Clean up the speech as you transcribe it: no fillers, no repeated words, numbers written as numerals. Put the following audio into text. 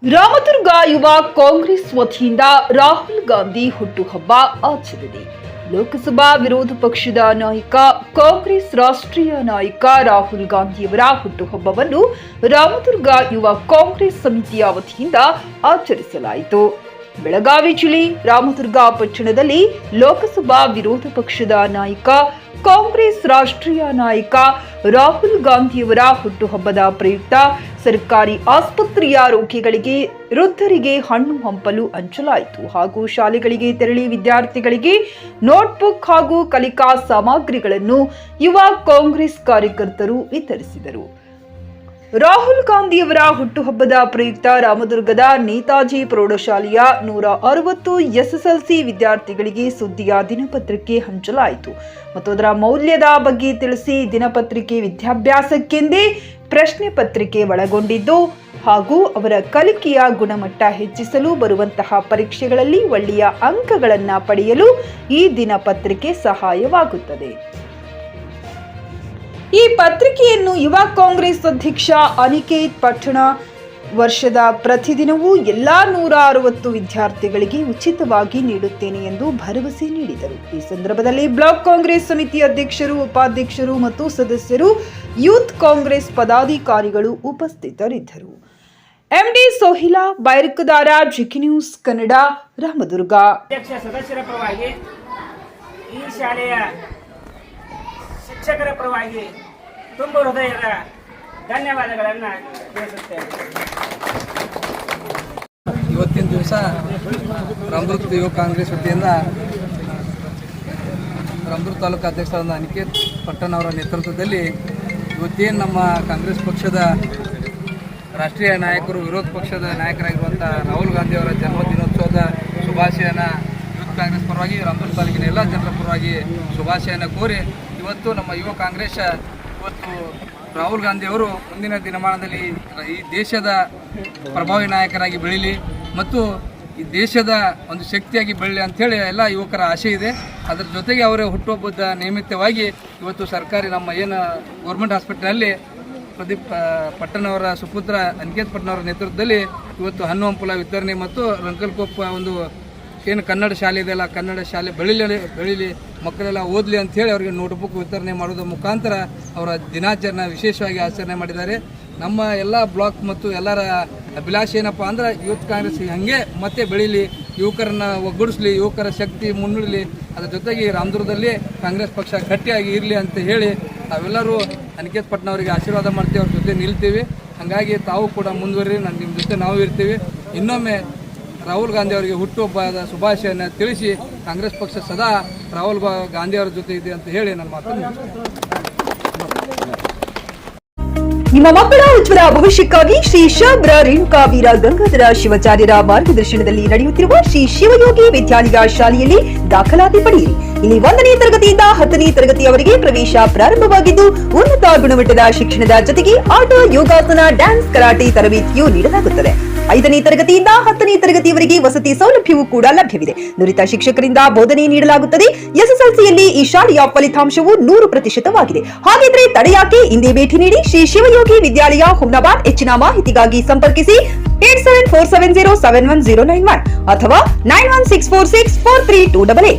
ರಾಮದುರ್ಗ ಯುವ ಕಾಂಗ್ರೆಸ್ ವತಿಯಿಂದ ರಾಹುಲ್ ಗಾಂಧಿ ಹುಟ್ಟುಹಬ್ಬ ಆಚರಣೆ. ಲೋಕಸಭಾ ವಿರೋಧ ಪಕ್ಷದ ನಾಯಕ ಕಾಂಗ್ರೆಸ್ ರಾಷ್ಟ್ರೀಯ ನಾಯಕ ರಾಹುಲ್ ಗಾಂಧಿಯವರ ಹುಟ್ಟುಹಬ್ಬವನ್ನು ರಾಮದುರ್ಗ ಯುವ ಕಾಂಗ್ರೆಸ್ ಸಮಿತಿಯ ವತಿಯಿಂದ ಆಚರಿಸಲಾಯಿತು. ಬೆಳಗಾವಿ ಜಿಲ್ಲೆ ರಾಮದುರ್ಗ ಪಟ್ಟಣದಲ್ಲಿ ಲೋಕಸಭಾ ವಿರೋಧ ಪಕ್ಷದ ನಾಯಕ ಕಾಂಗ್ರೆಸ್ ರಾಷ್ಟ್ರೀಯ ನಾಯಕ ರಾಹುಲ್ ಗಾಂಧಿಯವರ ಹುಟ್ಟುಹಬ್ಬದ ಪ್ರಯುಕ್ತ ಸರ್ಕಾರಿ ಆಸ್ಪತ್ರೆಯ ರೋಗಿಗಳಿಗೆ, ವೃದ್ಧರಿಗೆ ಹಣ್ಣು ಹಂಪಲು ಹಂಚಲಾಯಿತು ಹಾಗೂ ಶಾಲೆಗಳಿಗೆ ತೆರಳಿ ವಿದ್ಯಾರ್ಥಿಗಳಿಗೆ ನೋಟ್ಬುಕ್ ಹಾಗೂ ಕಲಿಕಾ ಸಾಮಗ್ರಿಗಳನ್ನು ಯುವ ಕಾಂಗ್ರೆಸ್ ಕಾರ್ಯಕರ್ತರು ವಿತರಿಸಿದರು. ರಾಹುಲ್ ಗಾಂಧಿಯವರ ಹುಟ್ಟುಹಬ್ಬದ ಪ್ರಯುಕ್ತ ರಾಮದುರ್ಗದ ನೇತಾಜಿ ಪ್ರೌಢಶಾಲೆಯ 160 ಎಸ್ಎಸ್ಎಲ್ಸಿ ವಿದ್ಯಾರ್ಥಿಗಳಿಗೆ ಸುದ್ದಿಯ ದಿನಪತ್ರಿಕೆ ಹಂಚಲಾಯಿತು ಮತ್ತು ಅದರ ಮೌಲ್ಯದ ಬಗ್ಗೆ ತಿಳಿಸಿ ದಿನಪತ್ರಿಕೆ ವಿದ್ಯಾಭ್ಯಾಸಕ್ಕೆಂದೇ ಪ್ರಶ್ನೆ ಪತ್ರಿಕೆ ಒಳಗೊಂಡಿದ್ದು ಹಾಗೂ ಅವರ ಕಲಿಕೆಯ ಗುಣಮಟ್ಟ ಹೆಚ್ಚಿಸಲು ಬರುವಂತಹ ಪರೀಕ್ಷೆಗಳಲ್ಲಿ ಒಳ್ಳೆಯ ಅಂಕಗಳನ್ನು ಪಡೆಯಲು ಈ ದಿನಪತ್ರಿಕೆ ಸಹಾಯವಾಗುತ್ತದೆ. ಈ ಪತ್ರಿಕೆಯನ್ನು ಯುವ ಕಾಂಗ್ರೆಸ್ ಅಧ್ಯಕ್ಷ ಅನಿಕೇತ್ ಪಟ್ಟಣ ವರ್ಷದ ಪ್ರತಿದಿನವೂ ಎಲ್ಲಾ 160 ವಿದ್ಯಾರ್ಥಿಗಳಿಗೆ ಉಚಿತವಾಗಿ ನೀಡುತ್ತೇನೆ ಎಂದು ಭರವಸೆ ನೀಡಿದರು. ಈ ಸಂದರ್ಭದಲ್ಲಿ ಬ್ಲಾಕ್ ಕಾಂಗ್ರೆಸ್ ಸಮಿತಿ ಅಧ್ಯಕ್ಷರು, ಉಪಾಧ್ಯಕ್ಷರು ಮತ್ತು ಸದಸ್ಯರು, ಯೂತ್ ಕಾಂಗ್ರೆಸ್ ಪದಾಧಿಕಾರಿಗಳು ಉಪಸ್ಥಿತರಿದ್ದರು. ಎಂಡಿ ಸೋಹಿಲಾ ಬೈರಕದಾರ, ಜಿಕೆ ನ್ಯೂಸ್ ಕನ್ನಡ, ರಾಮದುರ್ಗ. ಸದಸ್ಯರ ಪರವಾಗಿ ಈ ಶಾಲೆಯ ಶಿಕ್ಷಕರ ಪರವಾಗಿ ತುಂಬ ಹೃದಯದ ಧನ್ಯವಾದಗಳನ್ನು ತಿಳಿಸುತ್ತೇನೆ. ಇವತ್ತಿನ ದಿವಸ ರಾಮದುರ್ಗ ಯುವ ಕಾಂಗ್ರೆಸ್ ವತಿಯಿಂದ ರಾಮದುರ್ಗ ತಾಲೂಕು ಅಧ್ಯಕ್ಷರಾದ ಅನಿಕೇತ್ ಪಟ್ಟಣ ಅವರ ನೇತೃತ್ವದಲ್ಲಿ ಇವತ್ತೇನು ನಮ್ಮ ಕಾಂಗ್ರೆಸ್ ಪಕ್ಷದ ರಾಷ್ಟ್ರೀಯ ನಾಯಕರು, ವಿರೋಧ ಪಕ್ಷದ ನಾಯಕರಾಗಿರುವಂಥ ರಾಹುಲ್ ಗಾಂಧಿ ಅವರ ಜನ್ಮದಿನೋತ್ಸವದ ಶುಭಾಶಯನ ಯೂತ್ ಕಾಂಗ್ರೆಸ್ ಪರವಾಗಿ ರಾಮದುರ್ಗ ತಾಲೂಕಿನ ಎಲ್ಲ ಜನರ ಪರವಾಗಿ ಶುಭಾಶಯನ ಕೋರಿ ಇವತ್ತು ನಮ್ಮ ಯುವ ಕಾಂಗ್ರೆಸ್ ಇವತ್ತು ರಾಹುಲ್ ಗಾಂಧಿ ಅವರು ಮುಂದಿನ ದಿನಮಾನದಲ್ಲಿ ಈ ದೇಶದ ಪ್ರಭಾವಿ ನಾಯಕರಾಗಿ ಬೆಳೀಲಿ ಮತ್ತು ಈ ದೇಶದ ಒಂದು ಶಕ್ತಿಯಾಗಿ ಬೆಳೀಲಿ ಅಂಥೇಳಿ ಎಲ್ಲ ಯುವಕರ ಆಸೆ ಇದೆ. ಅದರ ಜೊತೆಗೆ ಅವರ ಹುಟ್ಟುಹಬ್ಬದ ನಿಮಿತ್ತವಾಗಿ ಇವತ್ತು ಸರ್ಕಾರಿ ನಮ್ಮ ಏನು ಗೌರ್ಮೆಂಟ್ ಹಾಸ್ಪಿಟಲ್ನಲ್ಲಿ ಪ್ರದೀಪ್ ಪಟ್ಟಣವರ ಸುಪುತ್ರ ಅನಿಕೇತ್ ಪಟ್ಟಣವರ ನೇತೃತ್ವದಲ್ಲಿ ಇವತ್ತು ಹಣ್ಣು ಹಂಪಲ ವಿತರಣೆ ಮತ್ತು ರಂಕಲ್ಕೊಪ್ಪ ಒಂದು ಏನು ಕನ್ನಡ ಶಾಲೆ ಇದೆಯಲ್ಲ, ಕನ್ನಡ ಶಾಲೆ ಬೆಳೀಲಿ ಮಕ್ಕಳೆಲ್ಲ ಓದಲಿ ಅಂಥೇಳಿ ಅವರಿಗೆ ನೋಟ್ಬುಕ್ ವಿತರಣೆ ಮಾಡೋದ್ರ ಮುಖಾಂತರ ಅವರ ದಿನಾಚರಣೆ ವಿಶೇಷವಾಗಿ ಆಚರಣೆ ಮಾಡಿದ್ದಾರೆ. ನಮ್ಮ ಎಲ್ಲ ಬ್ಲಾಕ್ ಮತ್ತು ಎಲ್ಲರ ಅಭಿಲಾಷೆ ಏನಪ್ಪ ಅಂದ್ರೆ ಯೂತ್ ಕಾಂಗ್ರೆಸ್ ಹಾಗೆ ಮತ್ತೆ ಬೆಳೀಲಿ, ಯುವಕರನ್ನು ಒಗ್ಗೂಡಿಸ್ಲಿ, ಯುವಕರ ಶಕ್ತಿ ಮುನ್ನುಡಲಿ, ಅದರ ಜೊತೆಗೆ ರಾಮದುರ್ಗದಲ್ಲಿ ಕಾಂಗ್ರೆಸ್ ಪಕ್ಷ ಗಟ್ಟಿಯಾಗಿ ಇರಲಿ ಅಂತ ಹೇಳಿ ನಾವೆಲ್ಲರೂ ಅನಿಕೇತ್ ಪಟ್ನ ಅವರಿಗೆ ಆಶೀರ್ವಾದ ಮಾಡ್ತೀವಿ, ಅವ್ರ ಜೊತೆ ನಿಲ್ತೀವಿ. ಹಾಗಾಗಿ ತಾವು ಕೂಡ ಮುಂದುವರಿ, ನಿಮ್ಮ ಜೊತೆ ನಾವು ಇರ್ತೀವಿ. ಇನ್ನೊಮ್ಮೆ ರಾಹುಲ್ ಗಾಂಧಿ ಅವರಿಗೆ ಹುಟ್ಟುಹಬ್ಬದ ಶುಭಾಶಯನ ತಿಳಿಸಿ ಕಾಂಗ್ರೆಸ್ ಪಕ್ಷ ಸದಾ ರಾಹುಲ್ ಗಾಂಧಿ ಅವರ ಜೊತೆ ಇದೆ ಅಂತ ಹೇಳಿ ನನ್ನ ಮಾತನ್ನು ನಿಮ್ಮ ಮಕ್ಕಳ ಉಜ್ವಲ ಭವಿಷ್ಯಕ್ಕಾಗಿ ಶ್ರೀ ಶಾಬ್ರ ರೇಣುಕಾ ವೀರ ಗಂಗಾಧರ ಶಿವಾಚಾರ್ಯರ ಮಾರ್ಗದರ್ಶನದಲ್ಲಿ ನಡೆಯುತ್ತಿರುವ ಶ್ರೀ ಶಿವಯೋಗಿ ವಿದ್ಯಾಲಯ ಶಾಲೆಯಲ್ಲಿ ದಾಖಲಾತಿ ಪಡೆಯಿರಿ. ಇಲ್ಲಿ 1ನೇ ತರಗತಿಯಿಂದ 10ನೇ ತರಗತಿಯವರೆಗೆ ಪ್ರವೇಶ ಪ್ರಾರಂಭವಾಗಿದ್ದು ಉನ್ನತ ಗುಣಮಟ್ಟದ ಶಿಕ್ಷಣದ ಜೊತೆಗೆ ಆಟ, ಯೋಗಾಸನ, ಡ್ಯಾನ್ಸ್, ಕರಾಟೆ ತರಬೇತಿಯೂ ನೀಡಲಾಗುತ್ತದೆ. 5ನೇ ತರಗತಿಯಿಂದ 10ನೇ ತರಗತಿಯವರೆಗೆ ವಸತಿ ಸೌಲಭ್ಯವೂ ಕೂಡ ಲಭ್ಯವಿದೆ. ನುರಿತ ಶಿಕ್ಷಕರಿಂದ ಬೋಧನೆ ನೀಡಲಾಗುತ್ತದೆ. ಎಸ್ಎಸ್ಎಲ್ಸಿಯಲ್ಲಿ ಈ ಶಾಲೆಯ ಫಲಿತಾಂಶವು 100%ವಾಗಿದೆ. ಹಾಗಿದ್ರೆ ತಡೆಯಾಕೆ? ಇಂದೇ ಭೇಟಿ ನೀಡಿ ಶ್ರೀ ಶಿವಯೋಗಿ ವಿದ್ಯಾಲಯ, ಹುಮ್ನಾಬಾದ್. ಹೆಚ್ಚಿನ ಮಾಹಿತಿಗಾಗಿ ಸಂಪರ್ಕಿಸಿ 8747071091 ಅಥವಾ 9164643288.